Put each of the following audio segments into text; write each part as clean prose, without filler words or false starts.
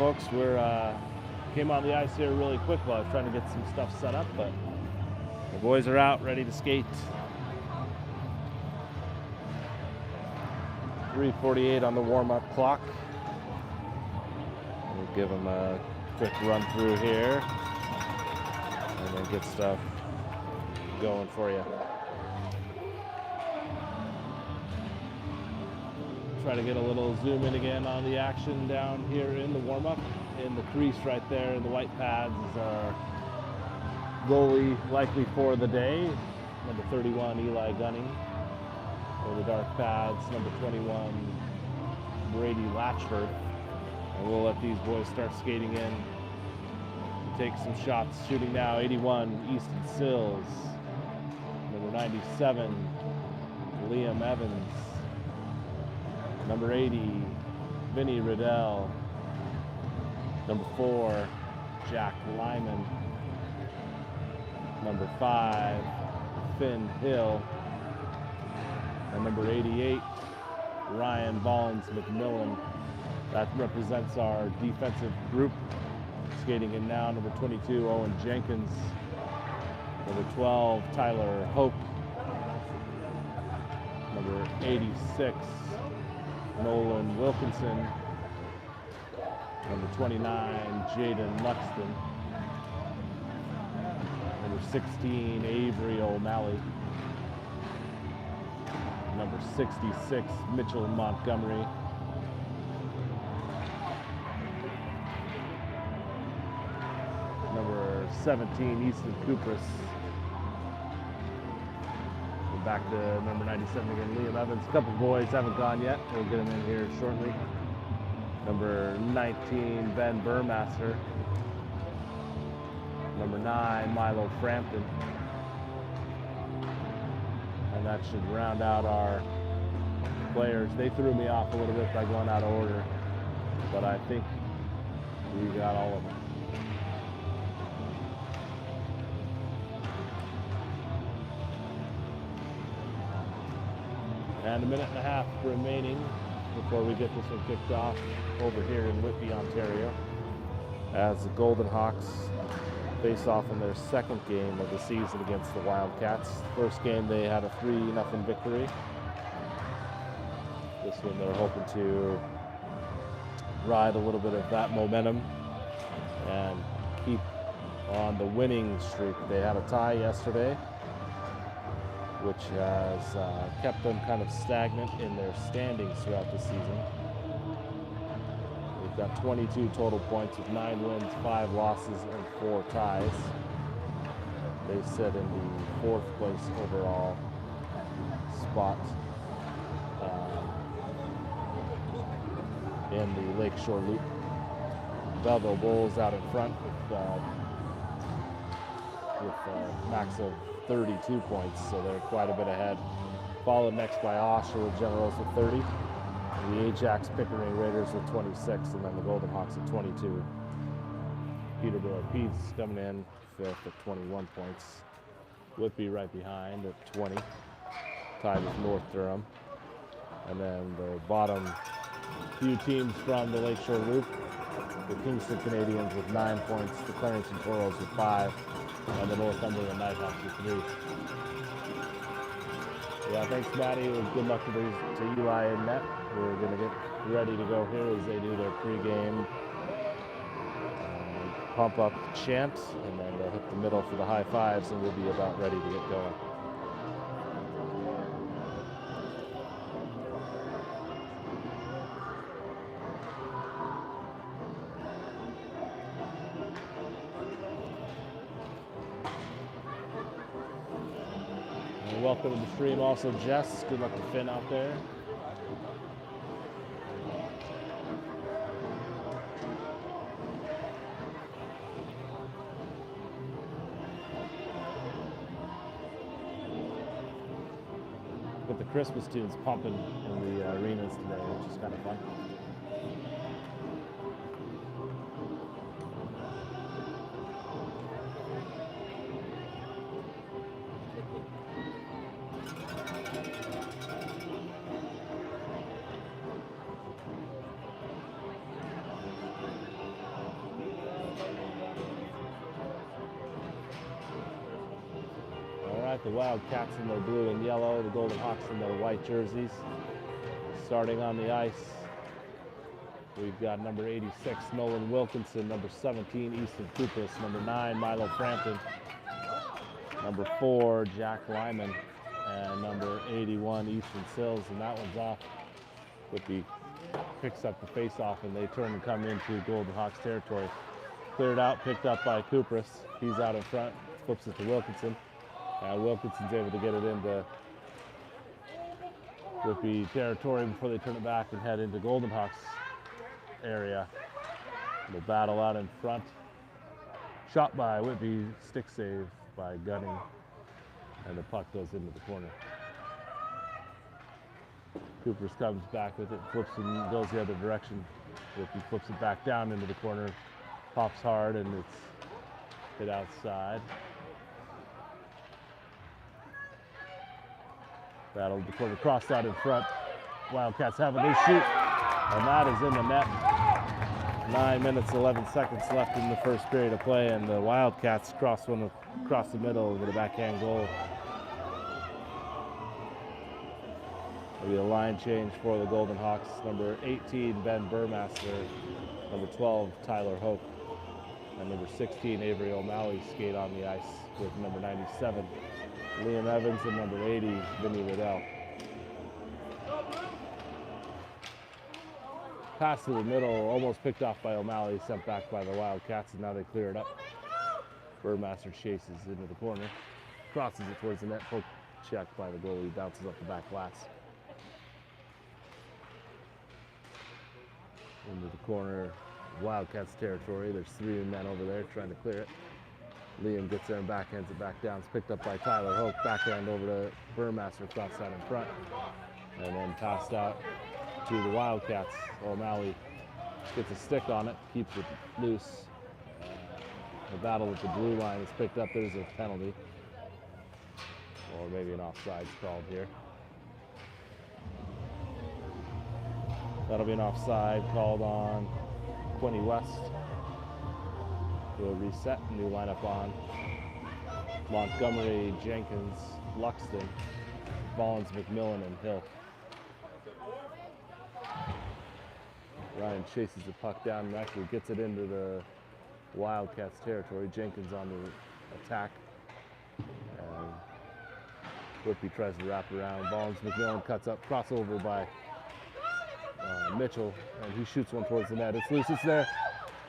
folks. We're came on the ice here really quick while I was trying to get some stuff set up, but the boys are out, ready to skate. 3:48 on the warm-up clock. We'll give them a quick run through here, and then get stuff going for you. Try to get a little zoom in again on the action down here in the warm-up. In the crease right there in the white pads is our goalie likely for the day, number 31 Eli Gunning. Or the dark pads, number 21 Brady Latchford. And we'll let these boys start skating in. Take some shots. Shooting now, 81 Easton Sills, number 97 Liam Evans, number 80 Vinny Riddell, number 4 Jack Lyman, number 5 Finn Hill, and number 88 Ryan Bollins McMillan. That represents our defensive group. Skating in now, number 22 Owen Jenkins, number 12 Tyler Hope, number 86 Nolan Wilkinson, number 29 Jaden Luxton, number 16 Avery O'Malley, number 66 Mitchell Montgomery, number 17 Easton Kupris. Back to number 97 again, Liam Evans. A couple boys haven't gone yet. We'll get them in here shortly. Number 19, Ben Burmaster. Number 9, Milo Frampton. And that should round out our players. They threw me off a little bit by going out of order, but I think we got all of them. And a minute and a half remaining before we get this one kicked off over here in Whitby, Ontario, as the Golden Hawks face off in their second game of the season against the Wildcats. First game they had a 3-0 victory. This one they're hoping to ride a little bit of that momentum and keep on the winning streak. They had a tie yesterday, which has kept them kind of stagnant in their standings throughout the season. We've got 22 total points with 9 wins, 5 losses, and 4 ties. They sit in the 4th place overall spot in the Lakeshore Loop. Belleville Bulls out in front with a max of 32 points, so they're quite a bit ahead. Followed next by Oshawa Generals with 30, the Ajax Pickering Raiders with 26, and then the Golden Hawks at 22. Peterborough Pete's coming in 5th at 21 points. Whitby right behind at 20, tied with North Durham. And then the bottom few teams from the Lakeshore Loop, the Kingston Canadians with 9 points, the Clarendon Toros with 5, and the Northumberland Nighthawks with 3. Yeah, thanks, Maddie. Good luck to Eli and net. We're going to get ready to go here as they do their pregame pump up chant, and then they'll hit the middle for the high fives, and we'll be about ready to get going. Welcome to the stream also, Jess. Good luck to Finn out there. Got the Christmas tunes pumping in the arenas today, which is kind of fun. got the Wildcats in their blue and yellow, the Golden Hawks in their white jerseys. Starting on the ice, we've got number 86, Nolan Wilkinson, number 17, Easton Kupris, number 9, Milo Frampton, number 4, Jack Lyman, and number 81, Easton Sills, and that one's off. Whitby picks up the face-off, and they turn and come into Golden Hawks territory. Cleared out, picked up by Kupris. He's out in front, flips it to Wilkinson. Wilkinson's able to get it into Whitby territory before they turn it back and head into Golden Hawks area. They'll battle out in front. Shot by Whitby, stick save by Gunning, and the puck goes into the corner. Kupris comes back with it, flips and goes the other direction. Whitby flips it back down into the corner, pops hard, and it's hit outside. Battle the corner, crossed out in front. Wildcats have a new shoot, and that is in the net. 9 minutes, 11 seconds left in the first period of play, and the Wildcats cross one across the middle with a backhand goal. There'll be a line change for the Golden Hawks. Number 18, Ben Burmaster. Number 12, Tyler Hope. And number 16, Avery O'Malley skate on the ice with number 97, Liam Evans, and number 80, Vinny Riddell. Pass to the middle, almost picked off by O'Malley, sent back by the Wildcats, and now they clear it up. Burmaster chases into the corner, crosses it towards the net, poke check by the goalie, bounces up the back glass. Into the corner, Wildcats territory. There's 3 men over there trying to clear it. Liam gets there and backhands it back down. It's picked up by Tyler Hope. Backhand over to Burmaster, cross out in front. And then passed out to the Wildcats. O'Malley gets a stick on it, keeps it loose. The battle with the blue line is picked up. There's a penalty. Or maybe an offside's called here. That'll be an offside called on Quinte West. We'll reset, new lineup on Montgomery, Jenkins, Luxton, Bollins, McMillan, and Hill. Ryan chases the puck down and actually gets it into the Wildcats territory. Jenkins on the attack. And Whitby tries to wrap around. Bollins, McMillan cuts up, crossover by Mitchell, and he shoots one towards the net. It's loose, it's there.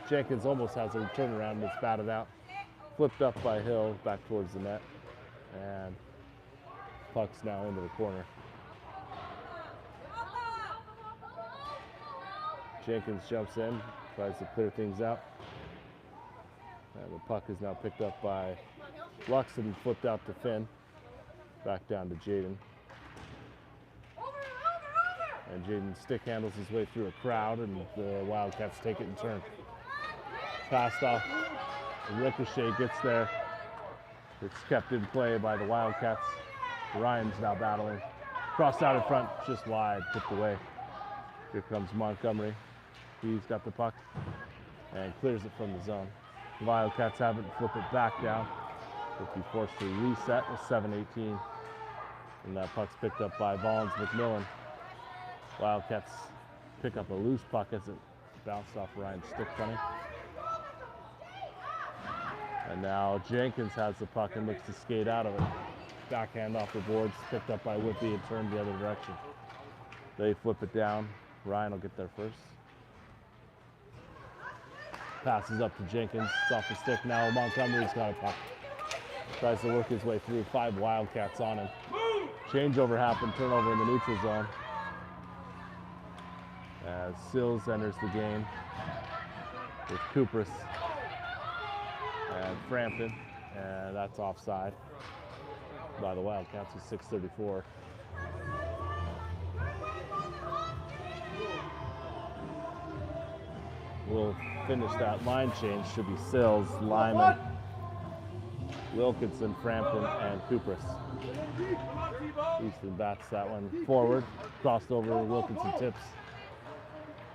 Jenkins almost has a turnaround, but it's batted out. Flipped up by Hill, back towards the net. And puck's now into the corner. Jenkins jumps in, tries to clear things out. And the puck is now picked up by Luxton, flipped out to Finn. Back down to Jaden. And Jaden stick handles his way through a crowd, and the Wildcats take it in turn. Passed off. Ricochet gets there. It's kept in play by the Wildcats. Ryan's now battling. Crossed out in front, just wide, tipped away. Here comes Montgomery. He's got the puck and clears it from the zone. The Wildcats have it, flip it back down. Will be forced to reset with 7:18. And that puck's picked up by Bollins McMillan. Wildcats pick up a loose puck as it bounced off Ryan's stick funny. And now Jenkins has the puck and looks to skate out of it. Backhand off the boards, picked up by Whitby and turned the other direction. They flip it down. Ryan will get there first. Passes up to Jenkins. It's off the stick now. Montgomery's got a puck. Tries to work his way through. 5 Wildcats on him. Changeover happened. Turnover in the neutral zone. As Sills enters the game with Kupris and Frampton, and that's offside by the Wildcats with 6:34. We'll finish that line change. Should be Sills, Lyman, Wilkinson, Frampton, and Kupris. Easton bats that one forward, crossed over, Wilkinson tips.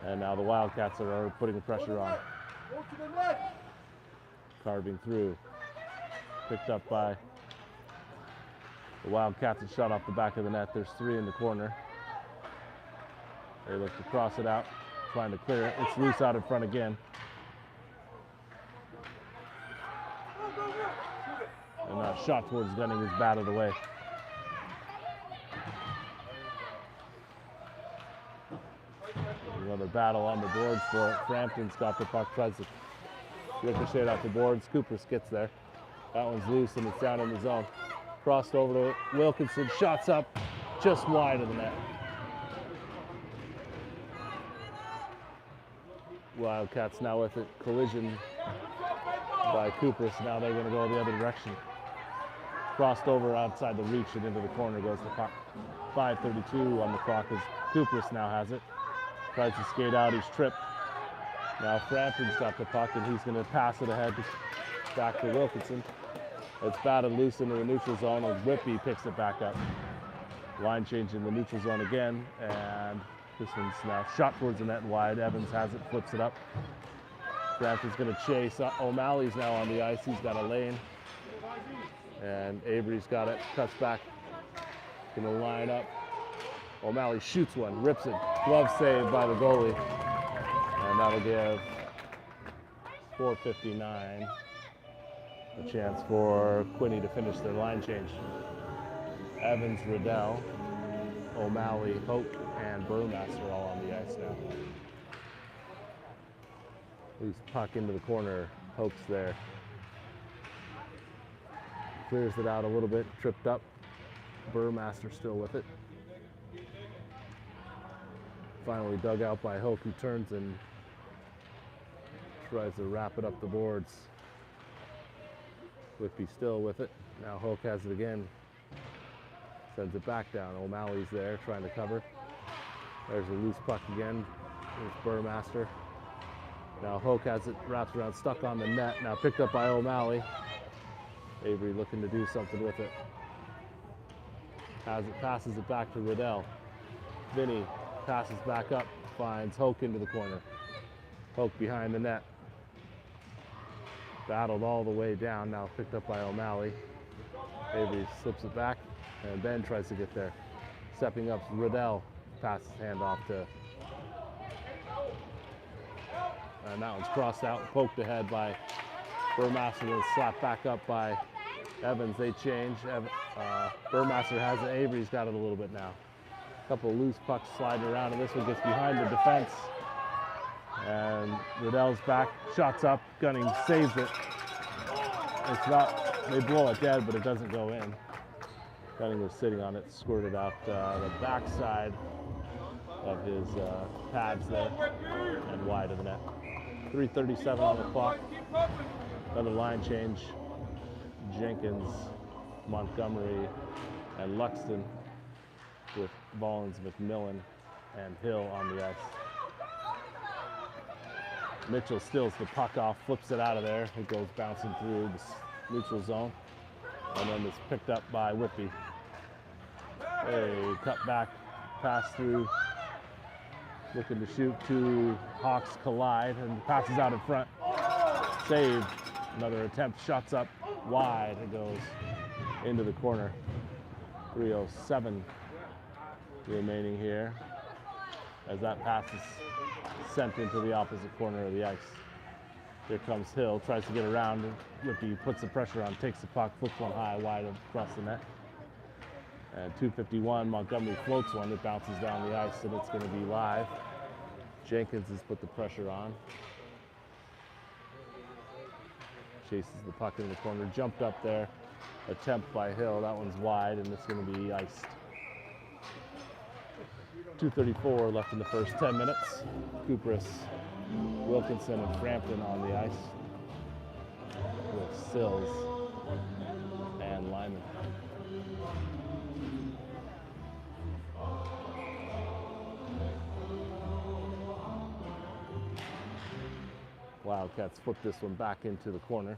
And now the Wildcats are putting the pressure on. Carving through. Picked up by The Wildcats have shot off the back of the net. There's 3 in the corner. They look to cross it out, trying to clear it. It's loose out in front again. And that shot towards Gunning is batted away. Another battle on the boards for it. Frampton's got the puck, tries to ricochet off the boards. Cooper's gets there. That one's loose and it's down in the zone. Crossed over to Wilkinson, shots up just wide of the net. Wildcats now with it. Collision by Cooper, so now they're going to go the other direction. Crossed over outside the reach and into the corner goes the puck. 5:32 on the clock as Cooper now has it. Tries to skate out, he's tripped. Now Frampton's got the puck and he's going to pass it ahead back to Wilkinson. It's batted loose into the neutral zone and Whitby picks it back up. Line change in the neutral zone again, and this one's now shot towards the net and wide. Evans has it, flips it up. Frampton's going to chase. O'Malley's now on the ice. He's got a lane. And Avery's got it, cuts back. Going to line up. O'Malley shoots one, rips it. Glove save by the goalie. And that'll give 4:59 a chance for Quinte to finish their line change. Evans, Riddell, O'Malley, Hoke, and Burmaster all on the ice now. Loose puck into the corner. Hoke's there. Clears it out a little bit, tripped up. Burmaster still with it. Finally dug out by Hoke, who turns and tries to wrap it up the boards. Whitby still with it. Now Hoke has it again. Sends it back down. O'Malley's there trying to cover. There's a loose puck again. There's Burmaster. Now Hoke has it wrapped around, stuck on the net. Now picked up by O'Malley. Avery looking to do something with it. Has it, passes it back to Riddell. Vinny passes back up, finds Hoke into the corner. Hoke behind the net. Battled all the way down, now picked up by O'Malley. Avery slips it back, and Ben tries to get there. Stepping up, Riddell passes hand off to, and that one's crossed out, poked ahead by Burmaster, and slapped back up by Evans. They change. Burmaster has it. Avery's got it a little bit now. A couple of loose pucks sliding around, and this one gets behind the defense. And Riddell's back, shots up, Gunning saves it. It's not, they blow it dead, but it doesn't go in. Gunning was sitting on it, squirted out the backside of his pads there and wide of the net. 3:37 on the clock. Another line change. Jenkins, Montgomery, and Luxton with Ballins, McMillan, and Hill on the ice. Mitchell steals the puck off, flips it out of there. It goes bouncing through the neutral zone. And then it's picked up by Whitby. A cut back, pass through, looking to shoot. Two Hawks collide and passes out in front. Saved. Another attempt, shots up wide. It goes into the corner. 3:07 remaining here as that pass is sent into the opposite corner of the ice. Here comes Hill, tries to get around. Whitby puts the pressure on, takes the puck, flips one high, wide across the net. And 2:51, Montgomery floats one, it bounces down the ice, and it's going to be live. Jenkins has put the pressure on. Chases the puck in the corner, jumped up there. Attempt by Hill, that one's wide, and it's going to be iced. 2:34 left in the first 10 minutes. Kupris, Wilkinson, and Frampton on the ice with Sills and Lyman. Wildcats flip this one back into the corner.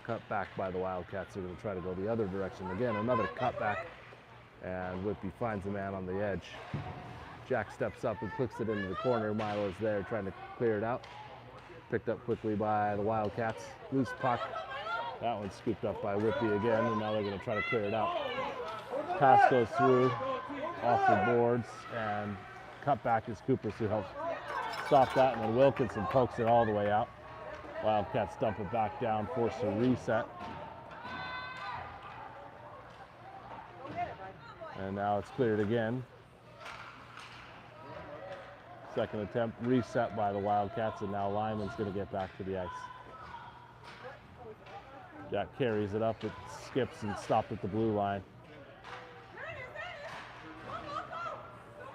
Cut back by the Wildcats. They're going to try to go the other direction. Again, another cut back. And Whitby finds a man on the edge. Jack steps up and clicks it into the corner. Milo's there trying to clear it out. Picked up quickly by the Wildcats. Loose puck. That one's scooped up by Whitby again, and now they're going to try to clear it out. Pass goes through, off the boards, and cut back is Coopers who helps stop that, and then Wilkinson pokes it all the way out. Wildcats dump it back down, force a reset. And now it's cleared again. Second attempt, reset by the Wildcats, and now Lyman's going to get back to the ice. Jack carries it up, it skips and stopped at the blue line.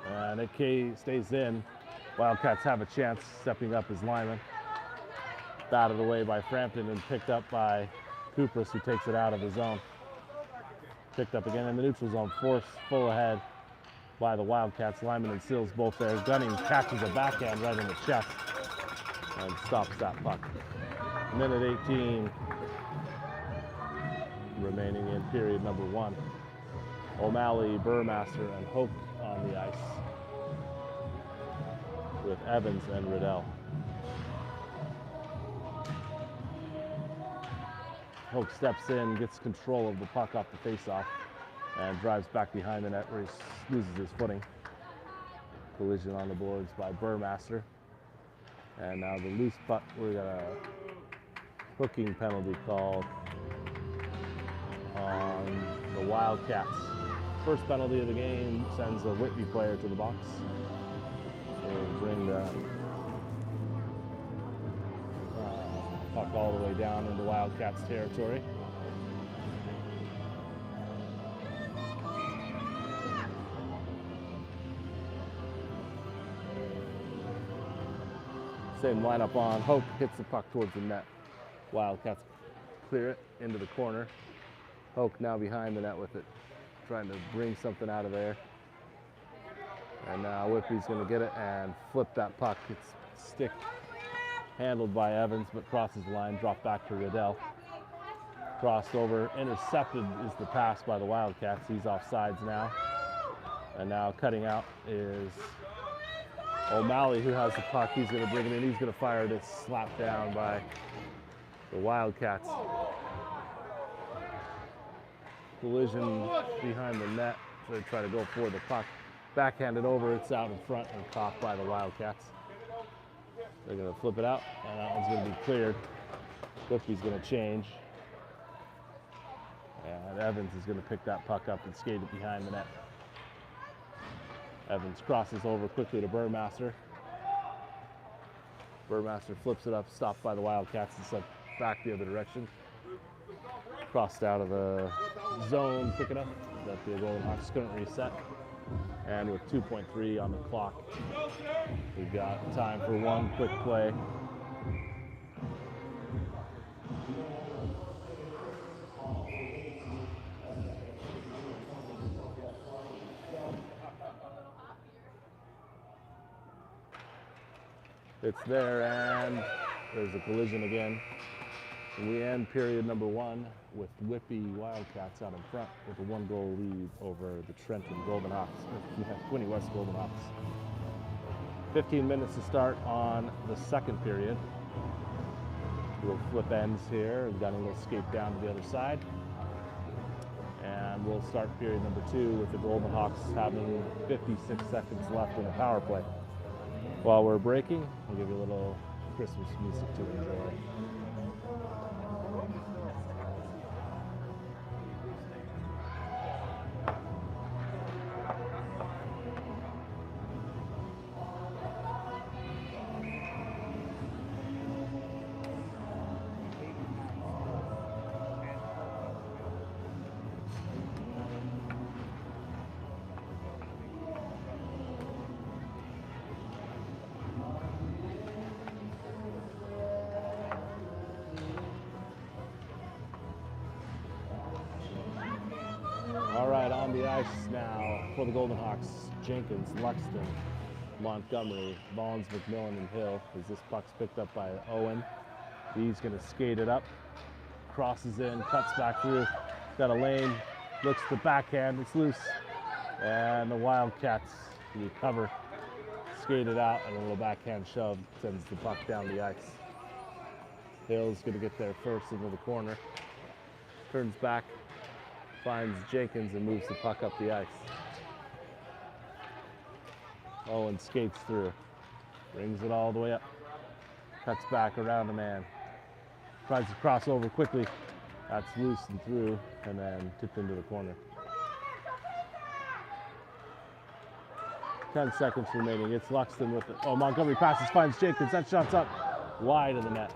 And it stays in. Wildcats have a chance, stepping up as Lyman. Batted away by Frampton and picked up by Coopers, who takes it out of his zone. Picked up again in the neutral zone, forced full ahead by the Wildcats. Lyman and Sills both there. Gunning catches a backhand right in the chest and stops that puck. Minute 18 remaining in period number 1. O'Malley, Burmaster, and Hoke on the ice with Evans and Riddell. Hoke steps in, gets control of the puck off the faceoff, and drives back behind the net where he loses his footing. Collision on the boards by Burmaster. And now the loose puck, we got a hooking penalty called on the Wildcats. First penalty of the game sends a Whitby player to the box. We'll bring the puck all the way down into Wildcats territory. Same lineup on. Hoke hits the puck towards the net. Wildcats clear it into the corner. Hoke now behind the net with it, trying to bring something out of there. And now Whitby's going to get it and flip that puck. It's stick handled by Evans, but crosses the line, dropped back to Riddell. Crossed over, intercepted is the pass by the Wildcats. He's off sides now. And now cutting out is O'Malley, who has the puck. He's going to bring it in. He's going to fire it. It's slapped down by the Wildcats. Collision behind the net. So they try to go for the puck. Backhanded over. It's out in front and caught by the Wildcats. They're going to flip it out, and that one's going to be cleared. Whitby's going to change. And Evans is going to pick that puck up and skate it behind the net. Evans crosses over quickly to Burmaster. Burmaster flips it up, stopped by the Wildcats and sent back the other direction. Crossed out of the zone, pick it up. That the Golden Hawks couldn't reset. And with 2.3 on the clock, we've got time for one quick play. It's there, and there's a collision again. And we end period number 1 with Whitby Wildcats out in front with a 1-goal lead over the Trenton Golden Hawks, Quinte West Golden Hawks. 15 minutes to start on the second period. We'll flip ends here. Gunning will skate down to the other side. And we'll start period number 2 with the Golden Hawks having 56 seconds left in the power play. While we're breaking, we'll give you a little Christmas music to enjoy. On the ice now for the Golden Hawks, Jenkins, Luxton, Montgomery, Bonds, McMillan, and Hill. As this puck's picked up by Owen. He's going to skate it up, crosses in, cuts back through, got a lane, looks to the backhand, it's loose. And the Wildcats recover, skate it out, and a little backhand shove sends the puck down the ice. Hill's going to get there first into the corner. turns back, finds Jenkins and moves the puck up the ice. Owen skates through, brings it all the way up, cuts back around the man, tries to cross over quickly. That's loose and through, and then tipped into the corner. 10 seconds remaining. It's Luxton with it. Oh, Montgomery passes, finds Jenkins. That shot's up wide of the net.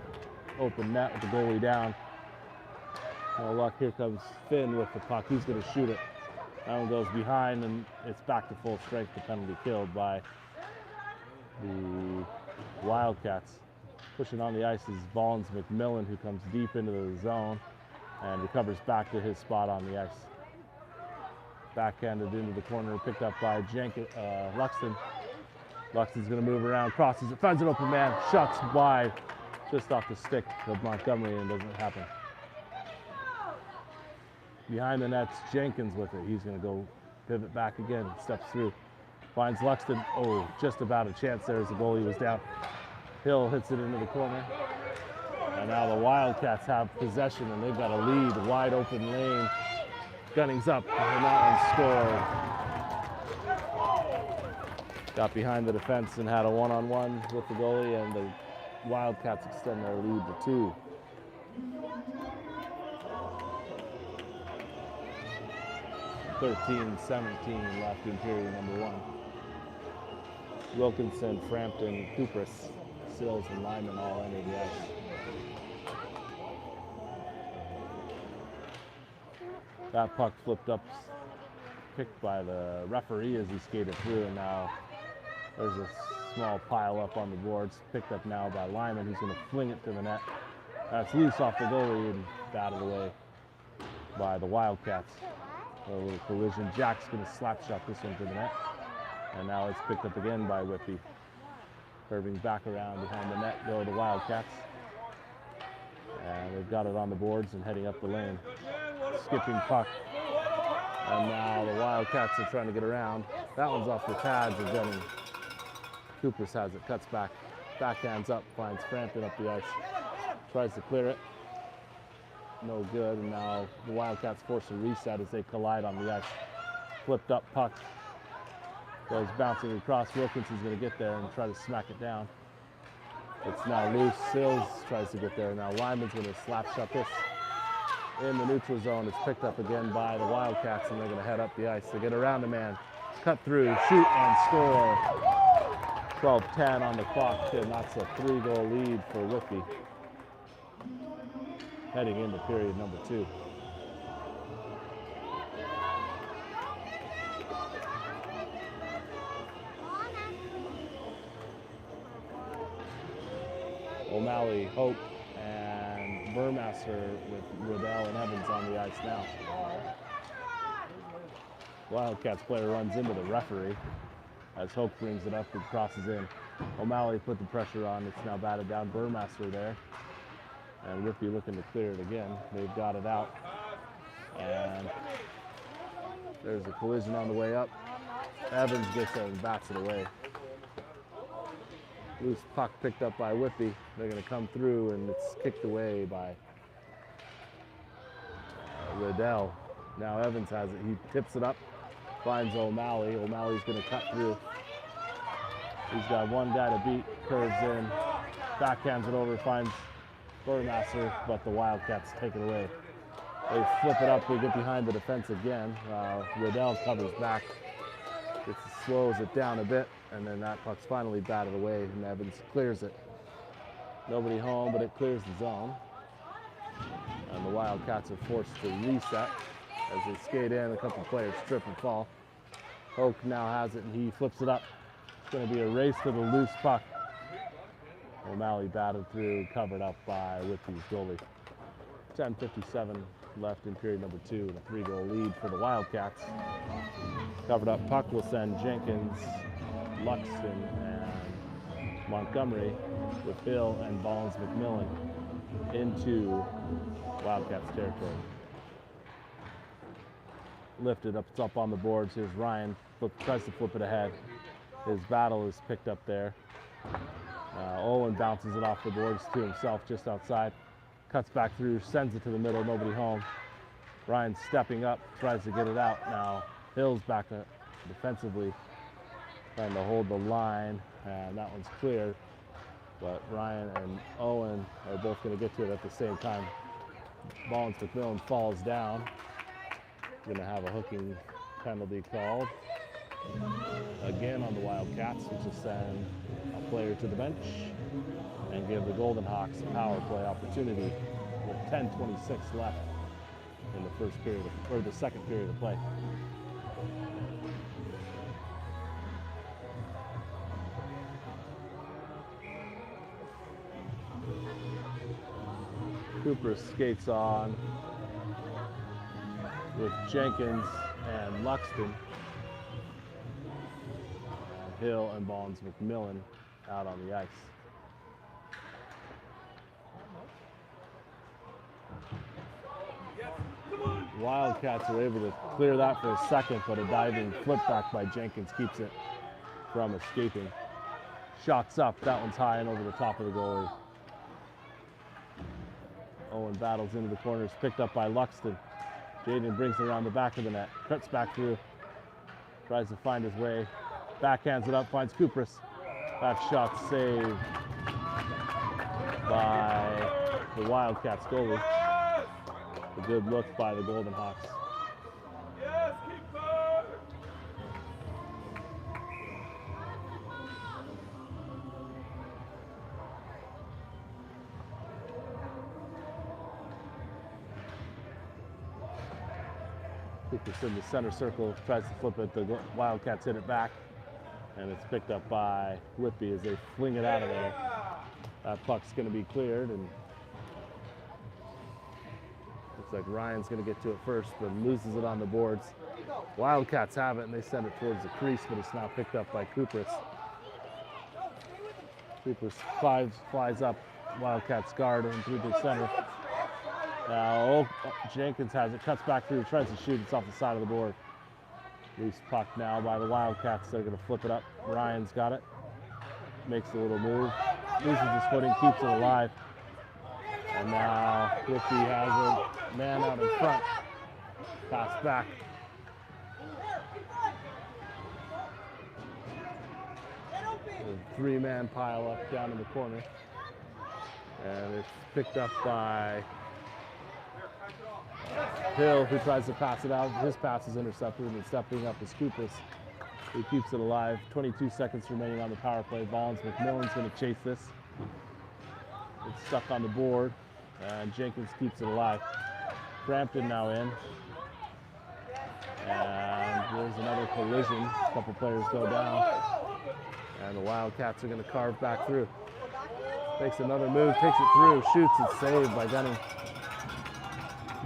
Open net with the goalie down. No luck. Here comes Finn with the puck. He's going to shoot it. That one goes behind, and it's back to full strength. The penalty killed by the Wildcats. Pushing on the ice is Vaughns McMillan, who comes deep into the zone and recovers back to his spot on the ice. Backhanded into the corner, picked up by Luxton. Luxton's going to move around, crosses it, finds an open man, shots wide, just off the stick of Montgomery, and doesn't happen. Behind the net's Jenkins with it. He's going to go pivot back again, steps through, finds Luxton. Oh, just about a chance there as the goalie was down. Hill hits it into the corner. And now the Wildcats have possession, and they've got a lead, wide open lane. Gunning's up, and that one scored. Got behind the defense and had a one-on-one with the goalie, and the Wildcats extend their lead to 2. (13-17) left in period number 1. Wilkinson, Frampton, Kupris, Sills, and Lyman all enter the ice. That puck flipped up, picked by the referee as he skated through, and now there's a small pile up on the boards. Picked up now by Lyman, who's going to fling it to the net. That's loose off the goalie and batted away by the Wildcats. A little collision. Jack's going to slap shot this one to the net. And now it's picked up again by Whitby. Curving back around behind the net go the Wildcats. And they've got it on the boards and heading up the lane. Skipping puck. And now the Wildcats are trying to get around. That one's off the pads of Gunning. Kupris has it, cuts back. Backhands up, finds Frampton up the ice. Tries to clear it. No good, and now the Wildcats force a reset as they collide on the ice. Flipped up puck. Goes bouncing across. Wilkinson's going to get there and try to smack it down. It's now loose. Sills tries to get there. Now Lyman's going to slap shot this in the neutral zone. It's picked up again by the Wildcats, and they're going to head up the ice. They get around a man, cut through, shoot, and score. 12-10 on the clock, and that's a 3-goal lead for Whitby. Heading into period number 2. O'Malley, Hope, and Burmaster with Riddell and Evans on the ice now. Wildcats player runs into the referee as Hope brings it up and crosses in. O'Malley put the pressure on. It's now batted down. Burmaster there. And Whitby looking to clear it again. They've got it out. And there's a collision on the way up. Evans gets it and bats it away. Loose puck picked up by Whitby. They're going to come through, and it's kicked away by Riddell. Now Evans has it. He tips it up, finds O'Malley. O'Malley's going to cut through. He's got one guy to beat, curves in, backhands it over, finds Burmaster, but the Wildcats take it away. They flip it up, they get behind the defense again. Riddell covers back, slows it down a bit, and then that puck's finally batted away, and Evans clears it. Nobody home, but it clears the zone. And the Wildcats are forced to reset as they skate in. A couple players trip and fall. Oak now has it, and he flips it up. It's going to be a race to the loose puck. O'Malley batted through, covered up by Whitby's goalie. 10:57 left in period number 2, and a 3-goal lead for the Wildcats. Covered up puck will send Jenkins, Luxton, and Montgomery with Hill and Vaughns McMillan into Wildcats territory. Lifted up, it's up on the boards. Here's Ryan, tries to flip it ahead. His battle is picked up there. Owen bounces it off the boards to himself just outside. Cuts back through, sends it to the middle, nobody home. Ryan stepping up, tries to get it out. Now Hill's back defensively, trying to hold the line, and that one's cleared. But Ryan and Owen are both going to get to it at the same time. Ballins McMillan falls down. Going to have a hooking penalty called again on the Wildcats, which will send a player to the bench and give the Golden Hawks a power play opportunity with 10:26 left in the first period or the second period of play. Cooper skates on with Jenkins and Luxton. And Hill and Ballins McMillan out on the ice. Wildcats are able to clear that for a second, but a diving flip back by Jenkins keeps it from escaping. Shots up, that one's high and over the top of the goalie. Owen battles into the corners, picked up by Luxton. Jaden brings it around the back of the net, cuts back through, tries to find his way, backhands it up, finds Kupris. That shot saved by the Wildcats goalie. A good look by the Golden Hawks. Yes, keeper! Kupris in the center circle, tries to flip it. The Wildcats hit it back, and it's picked up by Whitby as they fling it out of there. That puck's going to be cleared, and looks like Ryan's going to get to it first, but loses it on the boards. Wildcats have it, and they send it towards the crease, but it's now picked up by Kupris. Kupris flies up Wildcats guard and through the center. Now Jenkins has it, cuts back through, tries to shoot. It's off the side of the board. Loose puck now by the Wildcats. They're going to flip it up. Ryan's got it. Makes a little move. Loses his footing, keeps it alive. And now Whitby has a man out in front. Pass back. A three-man pile up down in the corner. And it's picked up by Hill, who tries to pass it out. His pass is intercepted, and stepping up is Kupris, who keeps it alive. 22 seconds remaining on the power play. Ballins McMillan's going to chase this. It's stuck on the board, and Jenkins keeps it alive. Frampton now in. And there's another collision. A couple players go down. And the Wildcats are going to carve back through. Takes another move, takes it through, shoots, it's saved by Gunning.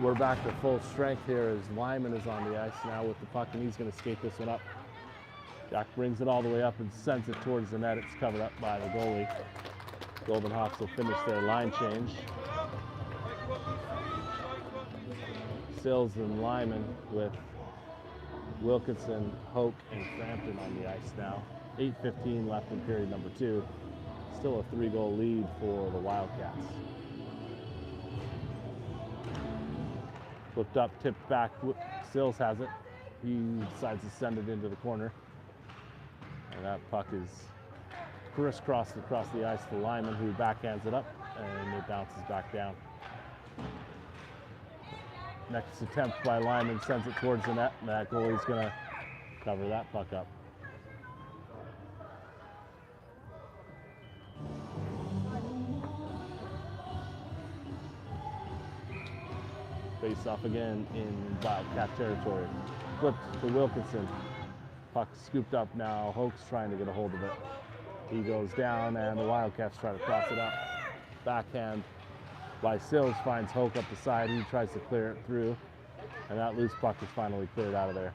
We're back to full strength here as Lyman is on the ice now with the puck, and he's going to skate this one up. Jack brings it all the way up and sends it towards the net. It's covered up by the goalie. Golden Hawks will finish their line change. Sills and Lyman with Wilkinson, Hoke, and Frampton on the ice now. 8:15 left in period number 2. Still a 3-goal lead for the Wildcats. Flipped up, tipped back. Sills has it. He decides to send it into the corner. And that puck is crisscrossed across the ice to Lyman, who backhands it up, and it bounces back down. Next attempt by Lyman sends it towards the net, and that goalie's going to cover that puck up. Face off again in Wildcat territory. Flipped to Wilkinson. Puck scooped up now. Hoke's trying to get a hold of it. He goes down, and the Wildcats try to cross it up. Backhand by Sills finds Hoke up the side. He tries to clear it through, and that loose puck is finally cleared out of there.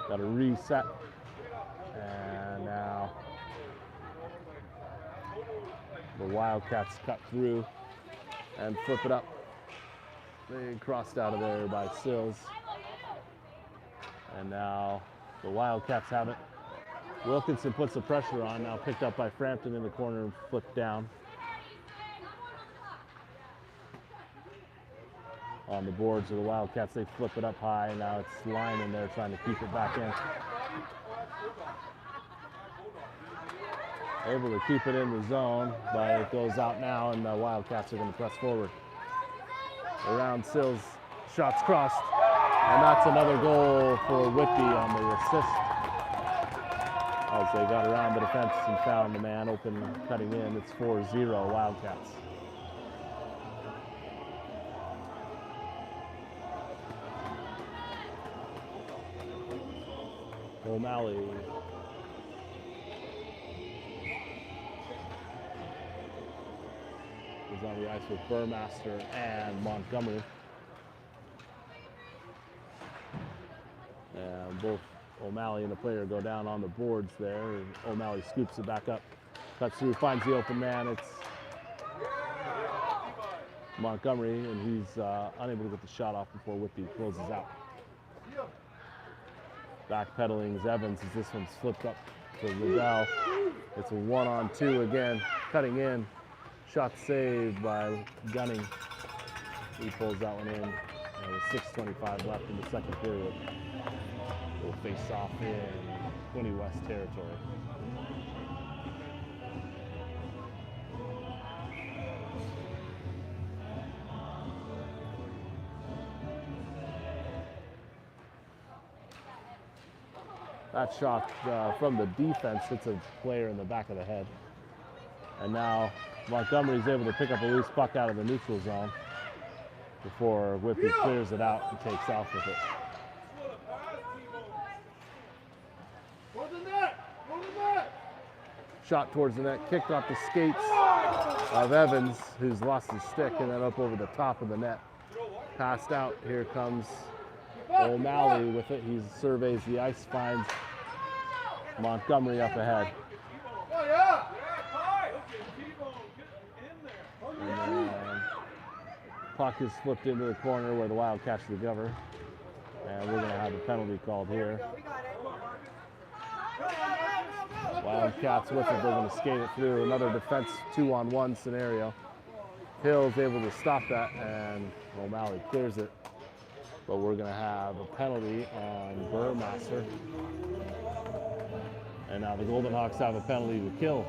Got a reset, and now the Wildcats cut through and flip it up. They crossed out of there by Sills. And now the Wildcats have it. Wilkinson puts the pressure on, now picked up by Frampton in the corner and flipped down. on the boards of the Wildcats. They flip it up high. Now it's Lyman there trying to keep it back in. Able to keep it in the zone, but it goes out now, and the Wildcats are going to press forward. Around Sills, shots crossed, and that's another goal for Whitby on the assist. As they got around the defense and found the man open, cutting in. It's 4-0 Wildcats. O'Malley. Is on the ice with Burmaster and Montgomery. And both O'Malley and the player go down on the boards there. And O'Malley scoops it back up, cuts through, finds the open man. It's Montgomery, and he's unable to get the shot off before Whitby closes out. Backpedaling is Evans as this one's flipped up to Liddell. It's a 1-on-2 again, cutting in. Shot saved by Gunning. He pulls that one in. With 6:25 left in the second period. We'll face off in Quinte West territory. That shot from the defense hits a player in the back of the head. And now Montgomery's able to pick up a loose puck out of the neutral zone before Whitby clears it out and takes off with it. Shot towards the net, kicked off the skates of Evans, who's lost his stick, and then up over the top of the net. Passed out, here comes O'Malley with it. He surveys the ice, finds Montgomery up ahead. And puck is flipped into the corner where the Wildcats recover. And we're going to have a penalty called here. Wildcats with it, they're going to skate it through. Another defense 2-on-1 scenario. Hill's able to stop that, and O'Malley clears it. But we're going to have a penalty on Burmaster. And now the Golden Hawks have a penalty to kill.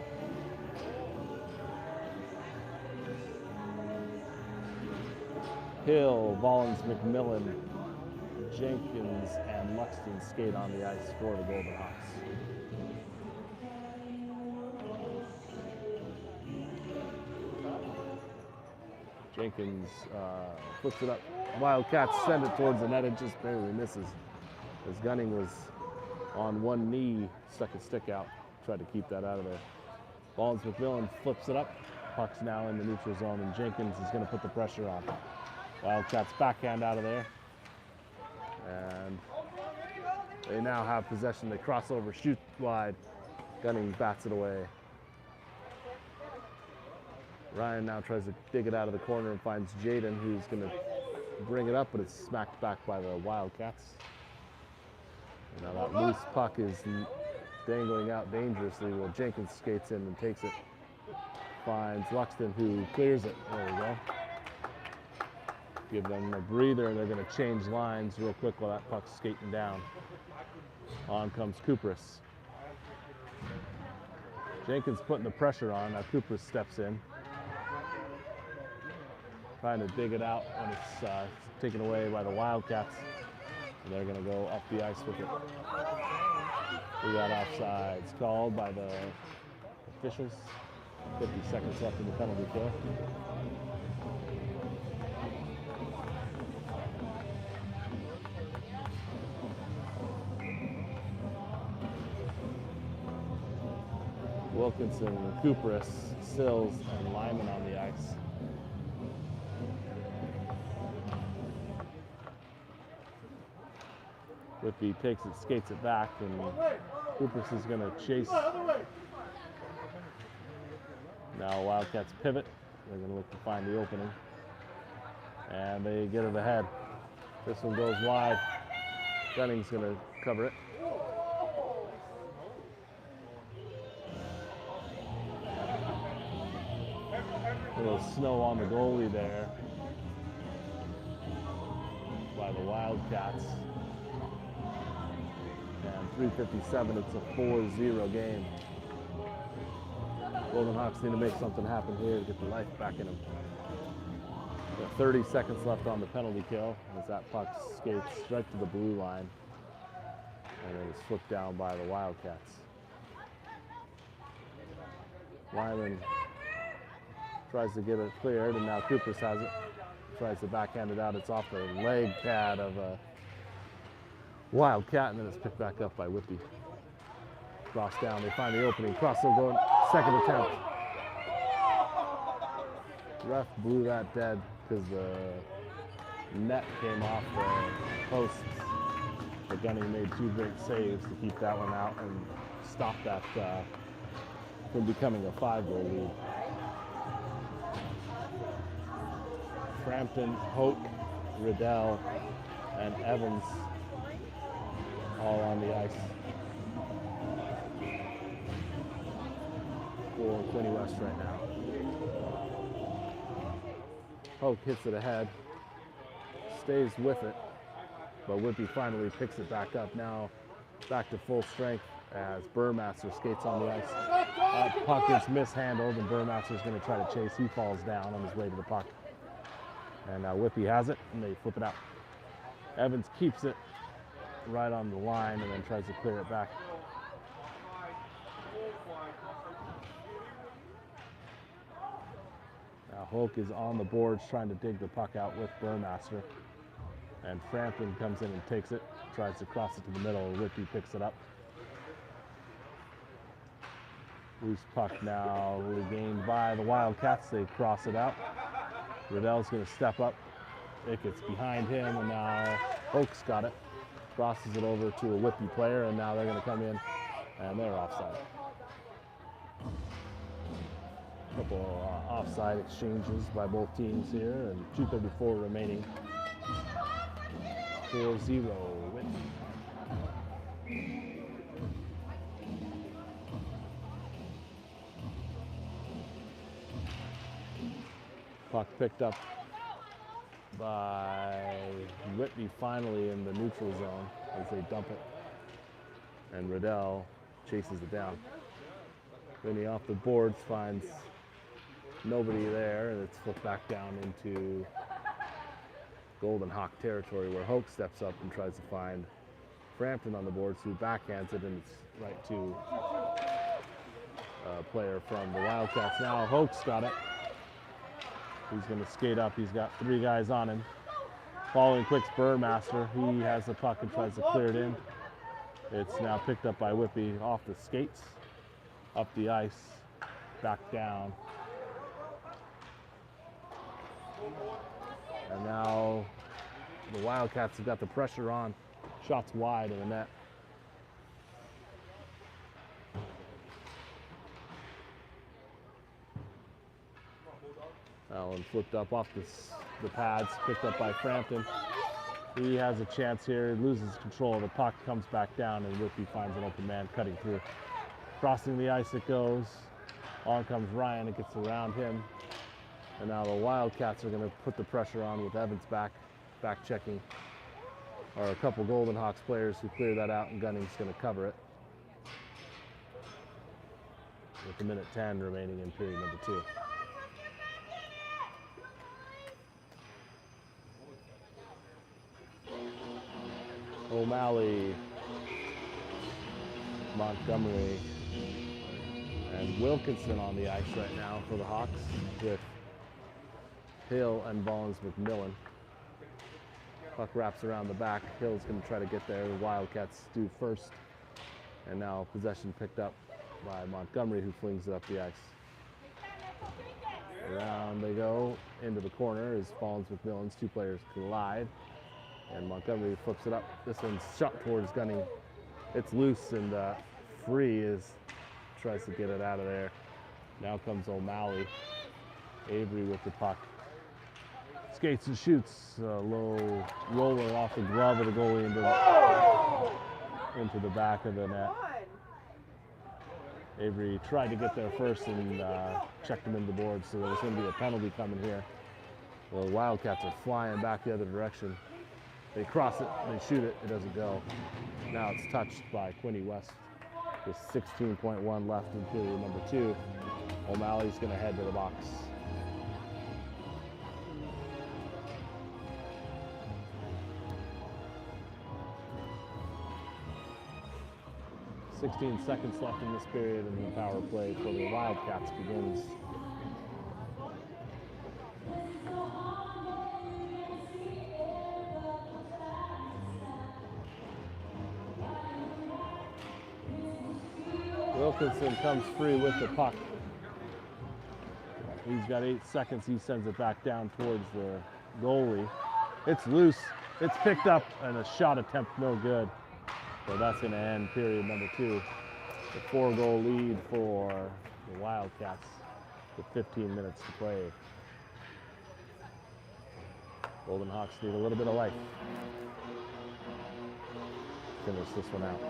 Hill, Vollins, McMillan, Jenkins, and Luxton skate on the ice for the Golden Hawks. Jenkins flips it up. Wildcats send it towards the net. It just barely misses. As Gunning was on one knee, stuck his stick out, tried to keep that out of there. Vollins, McMillan flips it up. Puck's now in the neutral zone, and Jenkins is going to put the pressure on. Wildcats backhand out of there. And they now have possession. They cross over, shoot wide. Gunning bats it away. Ryan now tries to dig it out of the corner and finds Jaden, who's going to bring it up, but it's smacked back by the Wildcats. And now that loose puck is dangling out dangerously. Well, Jenkins skates in and takes it. Finds Luxton, who clears it. There we go. Give them a breather, and they're going to change lines real quick while that puck's skating down. On comes Kupris. Jenkins putting the pressure on. Now Kupris steps in, trying to dig it out, and it's taken away by the Wildcats. And they're going to go up the ice with it. We got offsides called by the officials. 50 seconds left in the penalty kill. Wilkinson, Kupris, Sills, and Lyman on the ice. Whitby takes it, skates it back, and Kupris is going to chase. Now Wildcats pivot. They're going to look to find the opening. And they get it ahead. This one goes wide. Gunning's going to cover it. A little snow on the goalie there. by the Wildcats. And 3:57, it's a 4-0 game. Golden Hawks need to make something happen here to get the life back in them. 30 seconds left on the penalty kill as that puck skates straight to the blue line and then is flipped down by the Wildcats. Lyman tries to get it cleared, and now Coopers has it. Tries to backhand it out. It's off the leg pad of a Wildcat, and then it's picked back up by Whitby. Cross down, they find the opening. Cross still going, second attempt. Ref blew that dead because the net came off the posts. But Gunning made two great saves to keep that one out and stop that from becoming a 5-goal lead. Frampton, Hoke, Riddell, and Evans all on the ice for Quinte West right now. Hoke hits it ahead, stays with it, but Whitby finally picks it back up. Now back to full strength as Burmaster skates on the ice. That puck is mishandled, and Burmaster's going to try to chase. He falls down on his way to the puck. And Whitby has it, and they flip it out. Evans keeps it right on the line and then tries to clear it back. Now Hoke is on the boards trying to dig the puck out with Burmaster. And Frampton comes in and takes it, tries to cross it to the middle. Whitby picks it up. Loose puck now regained by the Wildcats. They cross it out. Riddell's going to step up. It gets behind him, and now Hoke's got it. Crosses it over to a Whitby player, and now they're going to come in, and they're offside. A couple offside exchanges by both teams here, and 2:34 remaining. 4-0 Whitby. Puck picked up by Whitby finally in the neutral zone as they dump it. And Riddell chases it down. Vinny off the boards finds nobody there, and it's flipped back down into Golden Hawk territory where Hoke steps up and tries to find Frampton on the boards, who backhands it, and it's right to a player from the Wildcats. Now Hoke's got it. He's going to skate up. He's got three guys on him. Following quick's Burmaster. He has the puck and tries to clear it in. It's now picked up by Whitby off the skates, up the ice, back down. And now the Wildcats have got the pressure on. Shots wide in the net. Allen flipped up off the pads, picked up by Frampton. He has a chance here, loses control of the puck, comes back down, and Whitby finds an open man cutting through. Crossing the ice it goes. On comes Ryan, it gets around him. And now the Wildcats are going to put the pressure on with Evans back checking. Or a couple Golden Hawks players who clear that out, and Gunning's going to cover it. With a minute 10 remaining in period number 2. O'Malley, Montgomery, and Wilkinson on the ice right now for the Hawks, with Hill and Bollins-McMillan. Puck wraps around the back. Hill's going to try to get there. The Wildcats do first. And now possession picked up by Montgomery, who flings it up the ice. Around they go into the corner as Bollins-McMillan's two players collide. And Montgomery flips it up. This one's shot towards Gunning. It's loose and free as tries to get it out of there. Now comes O'Malley. Avery with the puck. Skates and shoots. Low roller off the glove of the goalie into the back of the net. Avery tried to get there first and checked him into the board, so there's going to be a penalty coming here. The Wildcats are flying back the other direction. They cross it, they shoot it, it doesn't go. Now it's touched by Quinte West with 16.1 left in period number 2. O'Malley's going to head to the box. "16 seconds left in this period, and the power play for the Wildcats begins." Wilkinson comes free with the puck. He's got 8 seconds. He sends it back down towards the goalie. It's loose. It's picked up, and a shot attempt no good. So that's going to end period number 2. The 4-goal lead for the Wildcats with 15 minutes to play. Golden Hawks need a little bit of life. Finish this one out.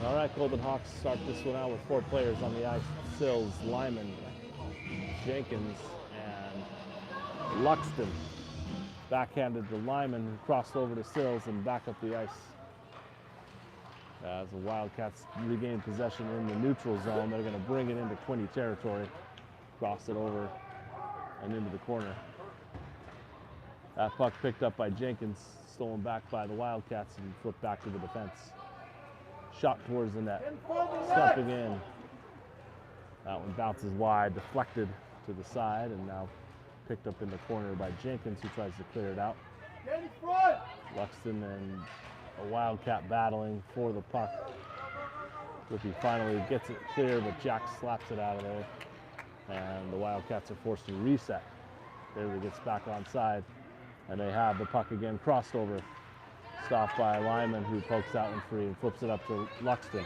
All right, Golden Hawks start this one out with 4 players on the ice. Sills, Lyman, Jenkins, and Luxton. Backhanded to Lyman, who crossed over to Sills and back up the ice. As the Wildcats regain possession in the neutral zone, they're going to bring it into Quinte territory, cross it over and into the corner. That puck picked up by Jenkins, stolen back by the Wildcats, and flipped back to the defense. Shot towards the net, stepping in. That one bounces wide, deflected to the side, and now picked up in the corner by Jenkins, who tries to clear it out. Luxton and a Wildcat battling for the puck. Whitby finally gets it clear, but Jack slaps it out of there, and the Wildcats are forced to reset. Bailey gets back on side, and they have the puck again crossed over. Stopped by Lyman, who pokes out one free and flips it up to Luxton.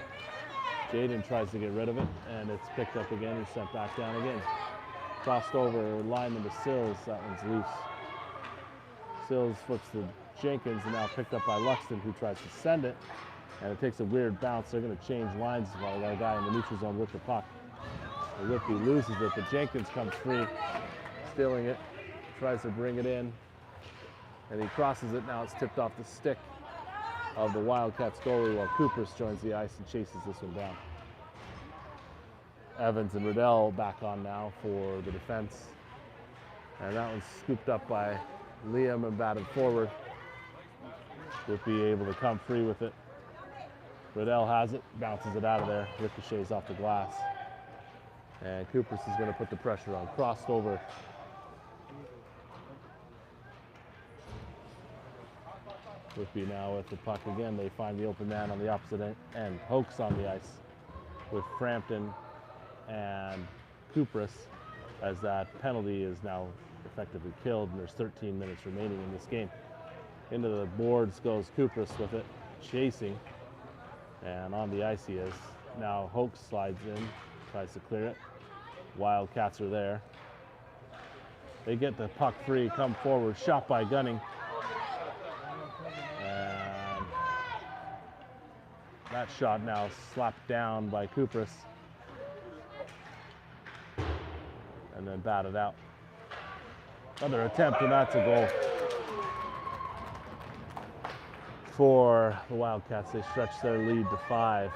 Jaden tries to get rid of it, and it's picked up again and sent back down again. Crossed over Lyman to Sills. That one's loose. Sills flips to Jenkins, and now picked up by Luxton, who tries to send it, and it takes a weird bounce. They're going to change lines while they got a guy in the neutral zone with the puck. Whitby loses it, but Jenkins comes free, stealing it, tries to bring it in, and he crosses it. Now it's tipped off the stick of the Wildcats goalie, while Coopers joins the ice and chases this one down. Evans and Riddell back on now for the defense. And that one's scooped up by Liam and batted forward. Whitby able to come free with it. Riddell has it, bounces it out of there, ricochets off the glass. And Coopers is going to put the pressure on. Crossed over. Whitby now with the puck again. They find the open man on the opposite end. Hoax on the ice with Frampton and Coopers, as that penalty is now effectively killed, and there's 13 minutes remaining in this game. Into the boards goes Coopers with it, chasing, and on the ice he is. Now Hoax slides in, tries to clear it. Wildcats are there. They get the puck free, come forward, shot by Gunning. And that shot now slapped down by Coopers. And then batted out. Another attempt, and that's a goal for the Wildcats. They stretch their lead to 5.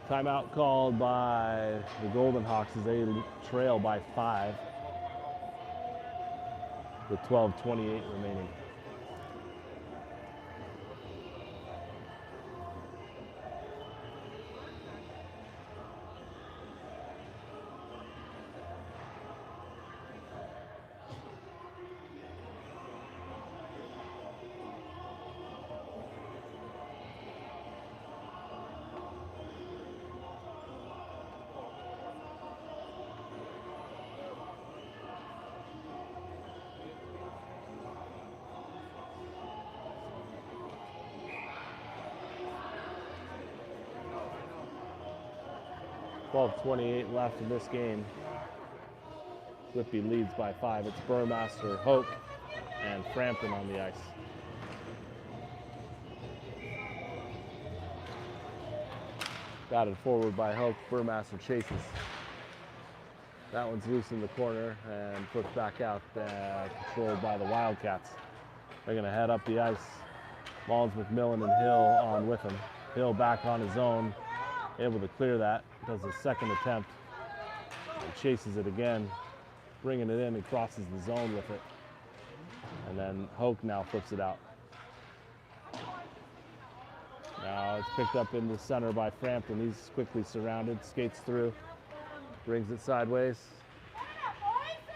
Timeout called by the Golden Hawks as they trail by 5 with 12:28 remaining. .28 left in this game. Whitby leads by 5. It's Burmaster, Hoke, and Frampton on the ice. Batted forward by Hoke. Burmaster chases. That one's loose in the corner and flipped back out, controlled by the Wildcats. They're going to head up the ice. Mullins, McMillan, and Hill on with him. Hill back on his own, able to clear that. Does a second attempt. And chases it again, bringing it in and crosses the zone with it. And then Hoke now flips it out. Now it's picked up in the center by Frampton. He's quickly surrounded, skates through, brings it sideways.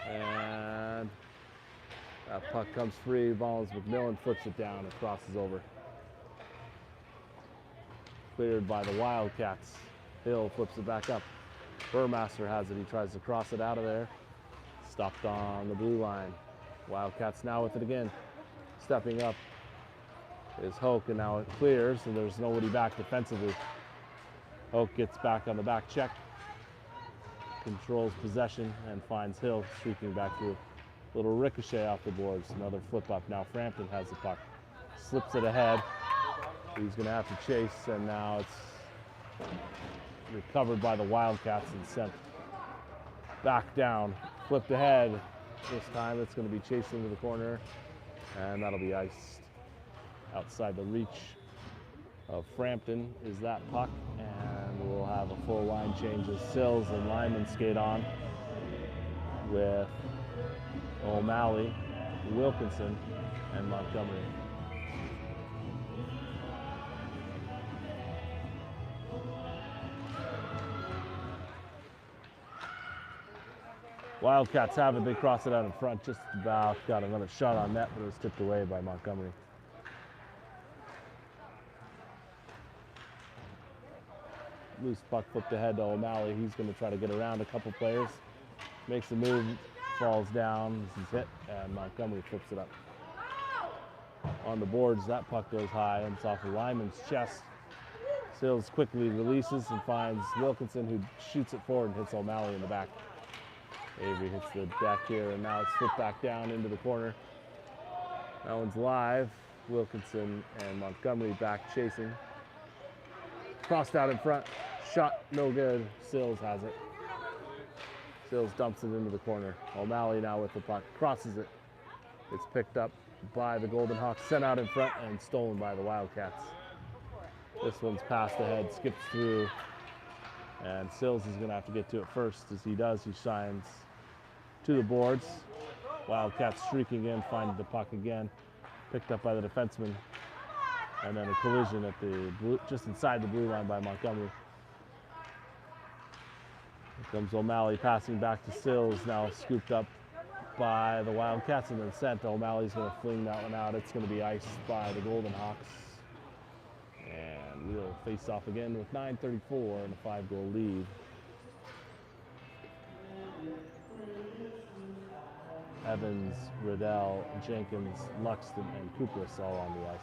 And that puck comes free. Mullins, McMillan flips it down and crosses over. Cleared by the Wildcats. Hill flips it back up. Burmaster has it. He tries to cross it out of there. Stopped on the blue line. Wildcats now with it again. Stepping up is Hoke, and now it clears, and there's nobody back defensively. Hoke gets back on the back check, controls possession, and finds Hill streaking back through. Little ricochet off the boards. Another flip up. Now Frampton has the puck. Slips it ahead. He's going to have to chase, and now it's recovered by the Wildcats and sent back down. Flipped ahead. This time it's going to be chased into the corner, and that'll be iced outside the reach of Frampton is that puck, and we'll have a full line change as Sills and Lyman skate on with O'Malley, Wilkinson, and Montgomery. Wildcats have it. They cross it out in front, just about got another shot on net, but it was tipped away by Montgomery. Loose puck flipped ahead to O'Malley. He's going to try to get around a couple players. Makes a move, falls down, he's hit, and Montgomery flips it up. On the boards, that puck goes high, and it's off of Lyman's chest. Sills quickly releases and finds Wilkinson, who shoots it forward and hits O'Malley in the back. Avery hits the deck here, and now it's flipped back down into the corner. That one's live. Wilkinson and Montgomery back chasing. Crossed out in front. Shot no good. Sills has it. Sills dumps it into the corner. O'Malley now with the puck. Crosses it. It's picked up by the Golden Hawks. Sent out in front and stolen by the Wildcats. This one's passed ahead. Skips through. And Sills is going to have to get to it first. As he does, he shines to the boards. Wildcats streaking in, finding the puck again. Picked up by the defenseman. And then a collision at the blue, just inside the blue line by Montgomery. Here comes O'Malley passing back to Sills, now scooped up by the Wildcats and then sent. O'Malley's going to fling that one out. It's going to be iced by the Golden Hawks. And we'll face off again with 9:34 and a 5-goal lead. Evans, Riddell, Jenkins, Luxton, and Kupris all on the ice.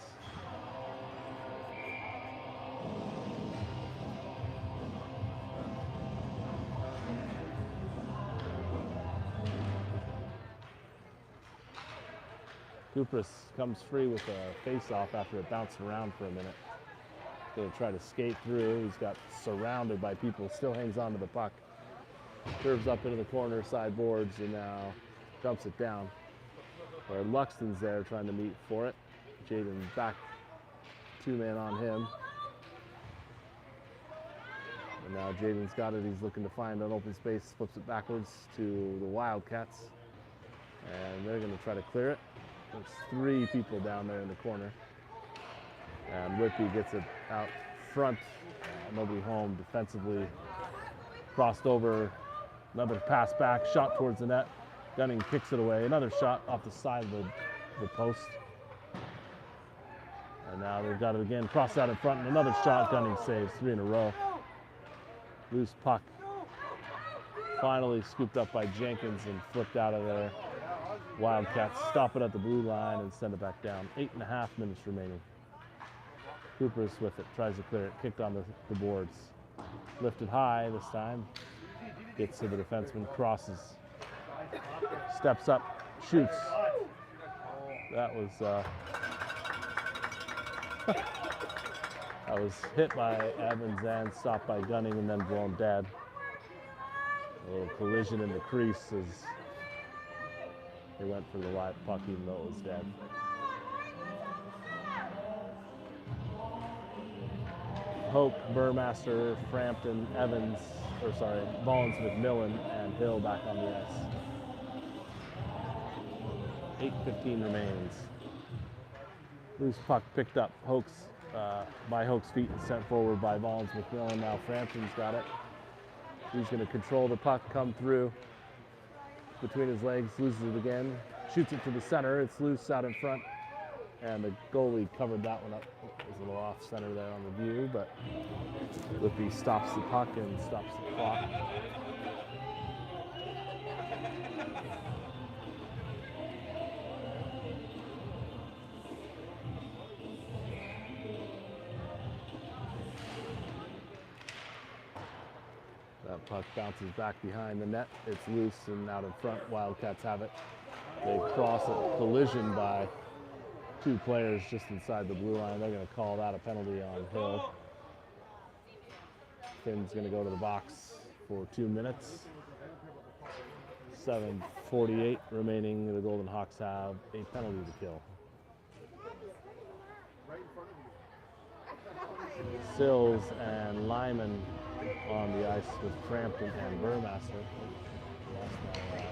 Kupris comes free with a face-off after it bounced around for a minute. Going to try to skate through. He's got surrounded by people. Still hangs on to the puck. Curves up into the corner, side boards, and now dumps it down. Where Luxton's there trying to meet for it. Jaden back, 2-man on him. And now Jaden's got it. He's looking to find an open space, flips it backwards to the Wildcats. And they're going to try to clear it. There's 3 people down there in the corner. And Whitby gets it out front. Nobody home defensively. Crossed over. Another pass back, shot towards the net. Gunning kicks it away. Another shot off the side of the post. And now they've got it again. Cross out in front. And another shot. Gunning saves 3 in a row. Loose puck. Finally scooped up by Jenkins and flipped out of there. Wildcats stop it at the blue line and send it back down. 8.5 minutes remaining. Cooper's with it, tries to clear it, kicked on the boards. Lifted high this time. Gets to the defenseman, crosses. Steps up, shoots. That was that was hit by Evans and stopped by Gunning and then blown dead. A little collision in the crease as they went for the live puck even though it was dead. Hope, Burmaster, Frampton, Evans, Mullins, McMillan, and Hill back on the ice. 8:15 remains. Loose puck picked up by Hoke's feet and sent forward by Mullins, McMillan. Now Frampton's got it. He's going to control the puck, come through between his legs, loses it again, shoots it to the center. It's loose out in front, and the goalie covered that one up. It was a little off center there on the view, but Whitby stops the puck and stops the clock. That puck bounces back behind the net. It's loose and out in front. Wildcats have it. They cross a collision by 2 players just inside the blue line. They're going to call that a penalty on Hill. Finn's going to go to the box for 2 minutes. 7:48 remaining. The Golden Hawks have a penalty to kill. Sills and Lyman on the ice with Frampton and Burmaster. Lost my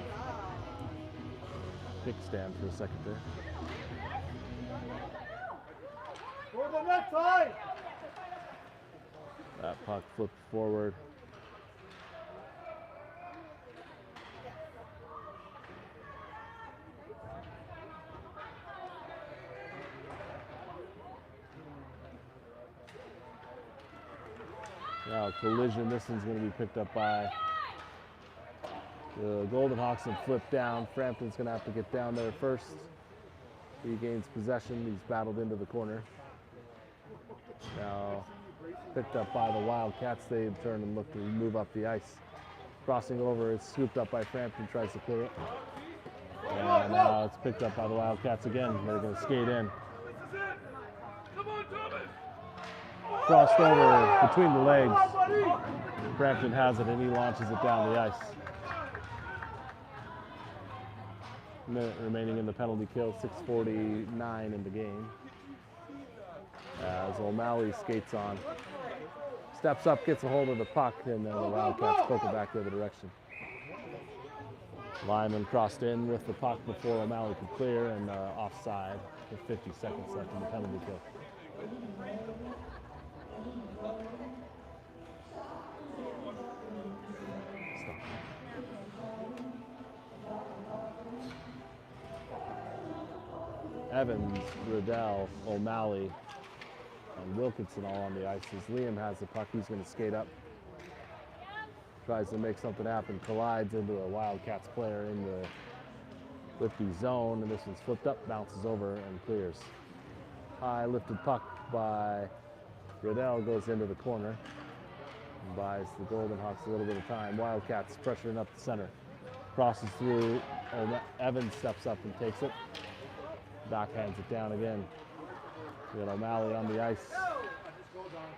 pick stand for a second there. For the net side! That puck flipped forward. Now collision, this one's going to be picked up by the Golden Hawks and flipped down. Frampton's going to have to get down there first. He gains possession. He's battled into the corner. Now picked up by the Wildcats. They turn and look to move up the ice. Crossing over, it's scooped up by Frampton, tries to clear it. And now it's picked up by the Wildcats again. They're going to skate in. Come on, Thomas! Crossed over between the legs. Frampton has it and he launches it down the ice. Minute remaining in the penalty kill, 6:49 in the game. As O'Malley skates on. Steps up, gets a hold of the puck, and then the Wildcats poke it back the other direction. Lyman crossed in with the puck before O'Malley could clear, and offside with 50 seconds left in the penalty kill. Evans, Riddell, O'Malley, and Wilkinson all on the ice. As Liam has the puck, he's going to skate up. Tries to make something happen, collides into a Wildcats player in the Whitby zone, and this one's flipped up, bounces over, and clears. High lifted puck by Riddell goes into the corner and buys the Golden Hawks a little bit of time. Wildcats pressuring up the center. Crosses through, Evans steps up and takes it. Backhands it down again. We got O'Malley on the ice.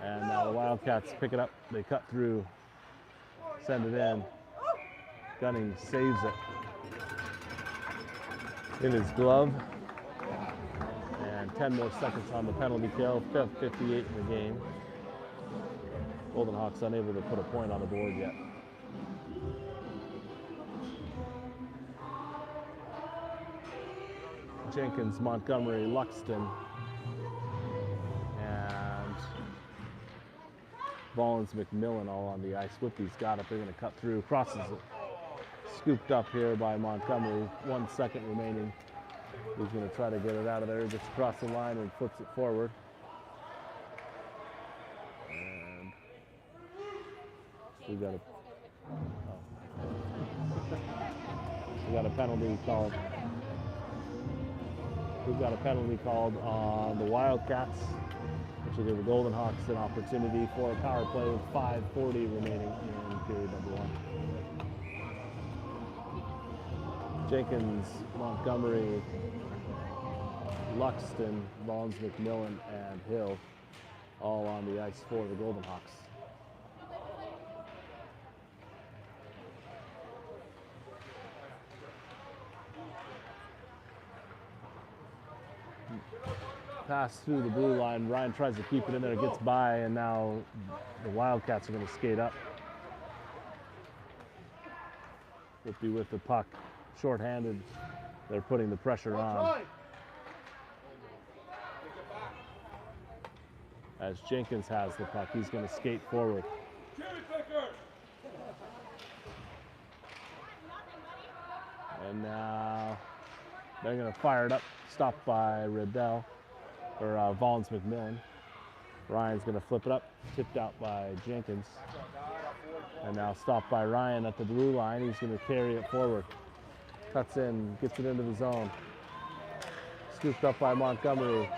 And now the Wildcats pick it up. They cut through, send it in. Gunning saves it in his glove. And 10 more seconds on the penalty kill. 58 in the game. Golden Hawks unable to put a point on the board yet. Jenkins, Montgomery, Luxton, and Vollins, McMillan all on the ice. Whitby's got it. They're going to cut through. Crosses it. Scooped up here by Montgomery. 1 second remaining. He's going to try to get it out of there. Gets across the line and flips it forward. And we got a penalty called. We've got a penalty called on the Wildcats, which will give the Golden Hawks an opportunity for a power play with 5:40 remaining in period number 1. Jenkins, Montgomery, Luxton, Vollins, McMillan, and Hill all on the ice for the Golden Hawks. Pass through the blue line. Ryan tries to keep it in there, gets by, and now the Wildcats are going to skate up. Whitby with the puck, shorthanded. They're putting the pressure on. As Jenkins has the puck, he's going to skate forward. And now they're going to fire it up, stopped by Riddell. Or Vollins McMillan. Ryan's going to flip it up, tipped out by Jenkins. And now stopped by Ryan at the blue line. He's going to carry it forward. Cuts in, gets it into the zone. Scooped up by Montgomery.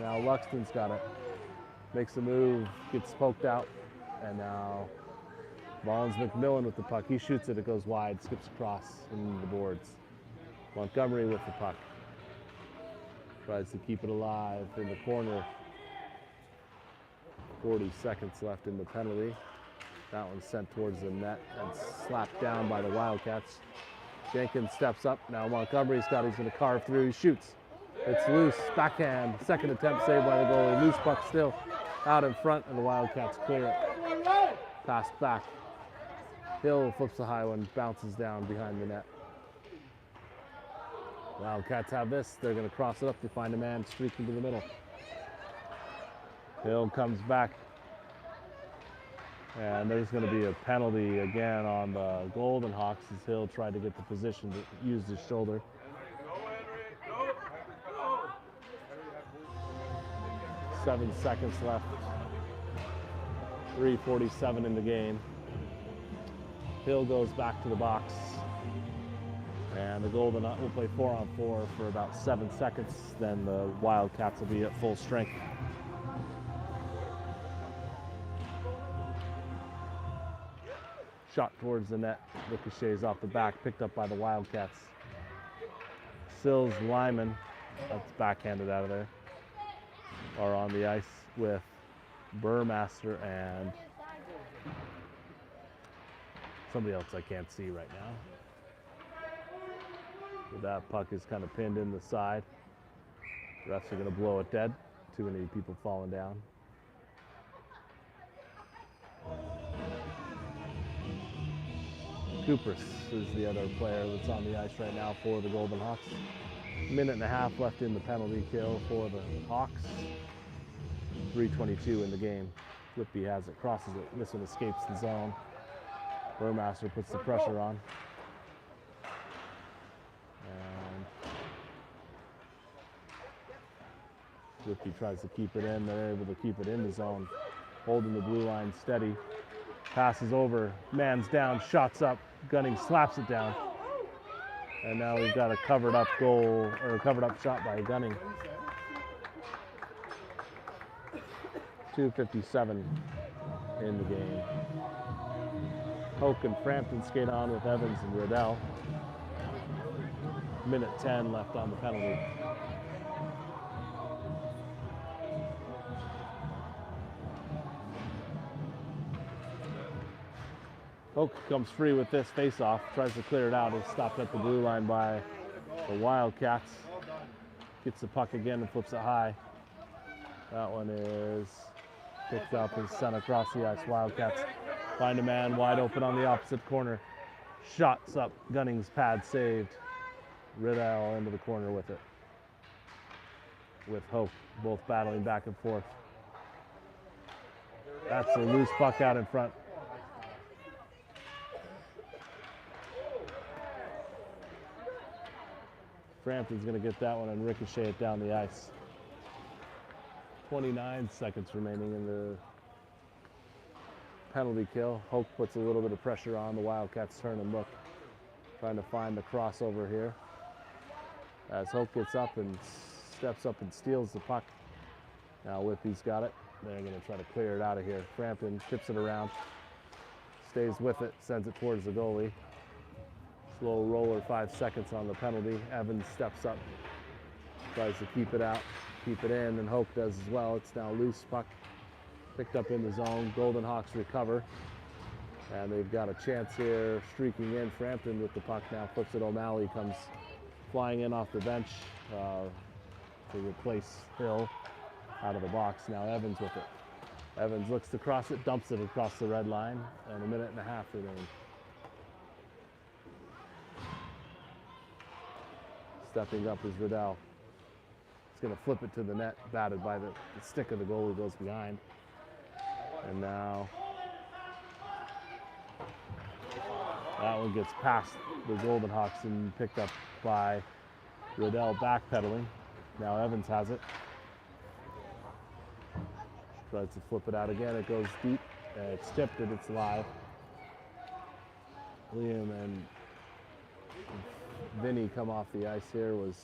Now Luxton's got it. Makes a move, gets poked out. And now Vollins McMillan with the puck. He shoots it, it goes wide, skips across into the boards. Montgomery with the puck. Tries to keep it alive in the corner. 40 seconds left in the penalty. That one's sent towards the net and slapped down by the Wildcats. Jenkins steps up. Now Montgomery's got it. He's going to carve through. He shoots. It's loose. Backhand. Second attempt saved by the goalie. Loose puck still out in front, and the Wildcats clear it. Passed back. Hill flips the high one, bounces down behind the net. Wildcats have this. They're going to cross it up to find a man streaking to the middle. Hill comes back. And there's going to be a penalty again on the Golden Hawks as Hill tried to get the position to use his shoulder. 7 seconds left. 3:47 in the game. Hill goes back to the box. And the Golden will play 4-on-4 for about 7 seconds. Then the Wildcats will be at full strength. Shot towards the net. Ricochets off the back, picked up by the Wildcats. Sills, Lyman, that's backhanded out of there, are on the ice with Burmaster and somebody else I can't see right now. That puck is kind of pinned in the side. Refs are going to blow it dead. Too many people falling down. Kupris is the other player that's on the ice right now for the Golden Hawks. 1.5 minutes left in the penalty kill for the Hawks. 3:22 in the game. Whitby has it, crosses it. This one escapes the zone. Burmaster puts the pressure on. And Whitby tries to keep it in. They're able to keep it in the zone. Holding the blue line steady. Passes over. Man's down. Shots up. Gunning slaps it down. And now we've got a covered up goal, or a covered up shot by Gunning. 2:57 in the game. Hoke and Frampton skate on with Evans and Riddell. 1:10 left on the penalty. Hoke comes free with this face-off, tries to clear it out. It's stopped at the blue line by the Wildcats. Gets the puck again and flips it high. That one is picked up and sent across the ice. Wildcats find a man wide open on the opposite corner. Shots up, Gunning's pad saved. Riddell into the corner with it. With Hope, both battling back and forth. That's a loose puck out in front. Frampton's going to get that one and ricochet it down the ice. 29 seconds remaining in the penalty kill. Hope puts a little bit of pressure on. The Wildcats turn and look, trying to find the crossover here. As Hope gets up and steps up and steals the puck. Now Whitby's got it. They're going to try to clear it out of here. Frampton tips it around, stays with it, sends it towards the goalie. Slow roller, 5 seconds on the penalty. Evans steps up, tries to keep it out, keep it in, and Hope does as well. It's now loose puck, picked up in the zone. Golden Hawks recover, and they've got a chance here, streaking in. Frampton with the puck now, flips it. O'Malley comes flying in off the bench to replace Hill out of the box. Now Evans with it. Evans looks to cross it, dumps it across the red line, and 1.5 minutes remaining. Stepping up is Riddell. He's going to flip it to the net, batted by the stick of the goalie, goes behind. And now that one gets past the Golden Hawks and picked up by Riddell, backpedaling. Now Evans has it. Tries to flip it out again. It goes deep. It's tipped and it's live. Liam and Vinny come off the ice here. Was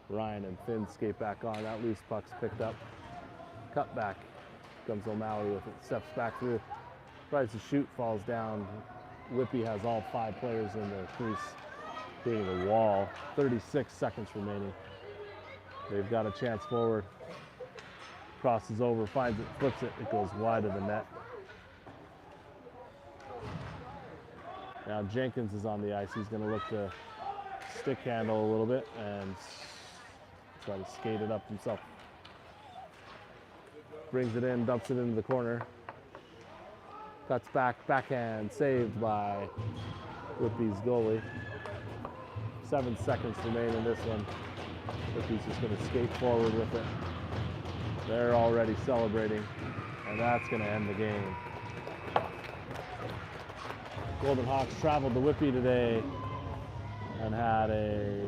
Ryan and Finn skate back on. That loose puck's picked up. Cut back. Comes O'Malley with it. Steps back through. Tries to shoot. Falls down. Whitby has all 5 players in the crease, creating a wall. 36 seconds remaining. They've got a chance forward. Crosses over, finds it, flips it. It goes wide of the net. Now Jenkins is on the ice. He's going to look to stick handle a little bit and try to skate it up himself. Brings it in, dumps it into the corner. Cuts back, backhand, saved by Whitby's goalie. 7 seconds remain in this one. Whitby's just going to skate forward with it. They're already celebrating, and that's going to end the game. Golden Hawks traveled to Whitby today and had a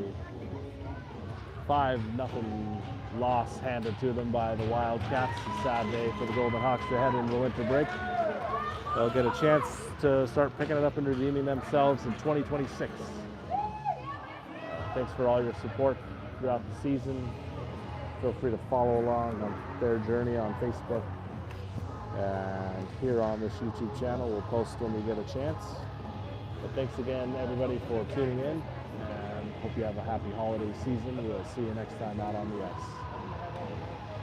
5-0 loss handed to them by the Wildcats. A sad day for the Golden Hawks to head into the winter break. They'll get a chance to start picking it up and redeeming themselves in 2026. Thanks for all your support throughout the season. Feel free to follow along on their journey on Facebook. And here on this YouTube channel, we'll post when we get a chance. But thanks again, everybody, for tuning in. And hope you have a happy holiday season. We'll see you next time out on the ice.